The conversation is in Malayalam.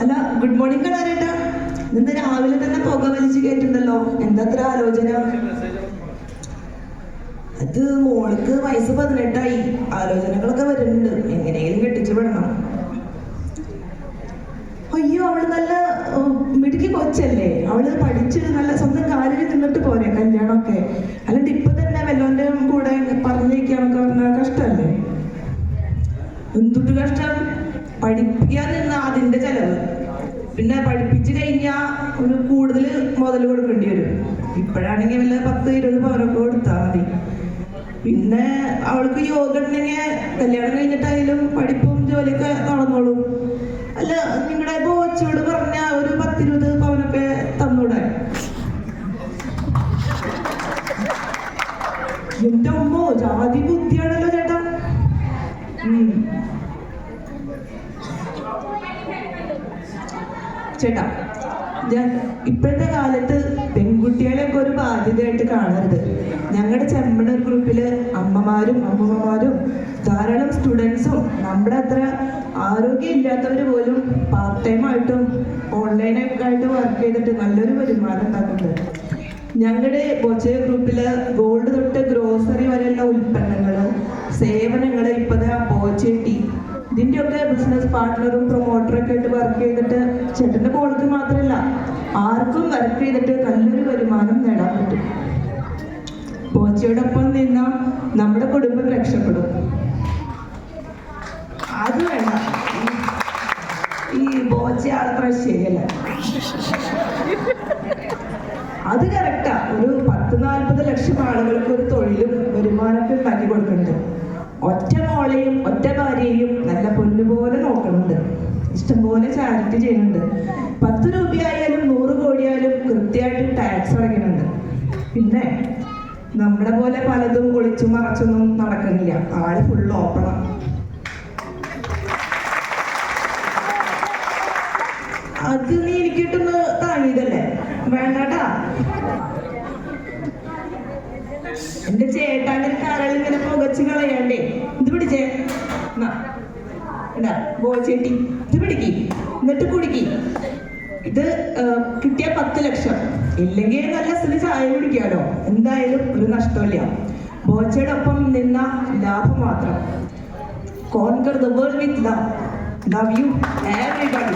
അല്ല, ഗുഡ് മോർണിംഗ് കാണാനേട്ടാ. ഇന്ന് രാവിലെ തന്നെ പുക വലിച്ചു കേട്ടിട്ടുണ്ടല്ലോ, എന്താ അത്ര ആലോചന? അത് മോൾക്ക് വയസ്സ് 18ആയി, ആലോചനകളൊക്കെ വരുന്നുണ്ട്, എങ്ങനെയെങ്കിലും കെട്ടിച്ചു വിടണം. അയ്യോ, അവള് നല്ല മിടുക്കി കൊച്ചല്ലേ, അവള് പഠിച്ച് നല്ല സ്വന്തം കാലിൽ നിന്നിട്ട് പോരെ കല്യാണമൊക്കെ. അല്ലാണ്ട് ഇപ്പൊ തന്നെ വല്ലോന്റെ കൂടെ പറഞ്ഞേക്കാന്നൊക്കെ പറഞ്ഞാൽ കഷ്ടല്ലേ? എന്തുട്ട് കഷ്ടം? പഠിപ്പിക്കാൻ നിന്ന അതിന്റെ ചെലവ്, പിന്നെ പഠിപ്പിച്ചു കഴിഞ്ഞാൽ ഒരു കൂടുതൽ മുതൽ കൊടുക്കേണ്ടി വരും. ഇപ്പോഴാണെങ്കിൽ വല്ല 10-20 പവനൊക്കെ കൊടുത്താൽ മതി. പിന്നെ അവൾക്ക് യോഗ ഉണ്ടെങ്കിൽ കല്യാണം കഴിഞ്ഞിട്ടായാലും പഠിപ്പും ജോലിയൊക്കെ നടന്നോളും. അല്ല, നിങ്ങളുടെ ബോച്ചോട് പറഞ്ഞ ഒരു 10-20 പവനൊക്കെ തന്നൂടെ? എന്റെ അമ്മോ, ജാതി ബുദ്ധിയാണല്ലോ ചേട്ടാ. ചേട്ടാ, ഇപ്പോഴത്തെ കാലത്ത് പെൺകുട്ടികളെയൊക്കെ ഒരു ബാധ്യതയായിട്ട് കാണരുത്. ഞങ്ങളുടെ ചെമ്മണൂർ ഗ്രൂപ്പില് അമ്മമാരും അമ്മൂമ്മമാരും ധാരാളം സ്റ്റുഡൻസും നമ്മുടെ അത്ര ആരോഗ്യം ഇല്ലാത്തവർ പോലും പാർട്ട് ടൈം ആയിട്ടും ഓൺലൈനൊക്കെ ആയിട്ട് വർക്ക് ചെയ്തിട്ട് നല്ലൊരു വരുമാനം ഉണ്ടാക്കുന്നുണ്ട്. ഞങ്ങളുടെ ബോച്ചെ ഗ്രൂപ്പില് ഗോൾഡ് തൊട്ട് ഗ്രോസറി വരെയുള്ള ഉൽപ്പന്നങ്ങള് സേവനങ്ങള് ഇപ്പതാ ബോച്ചെട്ടി ഇതിൻ്റെയൊക്കെ ബിസിനസ് പാർട്ട്ണറും പ്രൊമോട്ടറും ഒക്കെ ആയിട്ട് വർക്ക് ചെയ്തിട്ട് ചേട്ടൻ്റെ മോൾക്ക് മാത്രമല്ല ആർക്കും വർക്ക് ചെയ്തിട്ട് നല്ലൊരു വരുമാനം നേടാൻ പറ്റും. ബോച്ചയോടൊപ്പം നിന്ന നമ്മുടെ കുടുംബം രക്ഷപ്പെടും. അത് വേണ്ട, ഈ ബോച്ച ആളത്ര ശരിയല്ല. അത് കറക്റ്റാ, ഒരു 10-40 ലക്ഷം ആളുകൾക്ക് ഒരു തൊഴിലും വരുമാനമൊക്കെ ഉണ്ടാക്കി കൊടുക്കുന്നുണ്ട്. ഒറ്റ മോളെയും ഒറ്റ ഭാര്യയെയും നല്ല പൊന്നുപോലെ നോക്കുന്നുണ്ട്. ഇഷ്ടംപോലെ ചാരിറ്റി ചെയ്യുന്നുണ്ട്. 10 രൂപയായാലും 100 കോടിയായാലും കൃത്യമായിട്ട് ടാക്സ് അടയ്ക്കുന്നുണ്ട്. പിന്നെ നമ്മുടെ പോലെ പലതും പൊളിച്ചും മറച്ചൊന്നും നടക്കുന്നില്ല, ആള് ഫുള്ള് ഓപ്പണാ. അത് നീ എനിക്കിട്ടൊന്ന് താങ്ങിയതല്ലേ, വേണ്ടാട്ടാ. എന്റെ ചേട്ടാന്റെ കരൾ ഇങ്ങനെ പുകച്ച് കളയാണ്ടേ. ഇത് പിടിച്ചേ, ബോച്ചേട്ടി, ഇത് പിടിക്കി, എന്നിട്ട് കുടിക്കി. ഇത് കിട്ടിയ 10 ലക്ഷം, ഇല്ലെങ്കിൽ നല്ല സ്ഥിതി ചായ കുടിക്കാലോ. എന്തായാലും ഒരു നഷ്ടമില്ല. ബോച്ചയുടെ ഒപ്പം നിന്ന ലാഭം മാത്രം. Conquer the world with love. Love you everybody.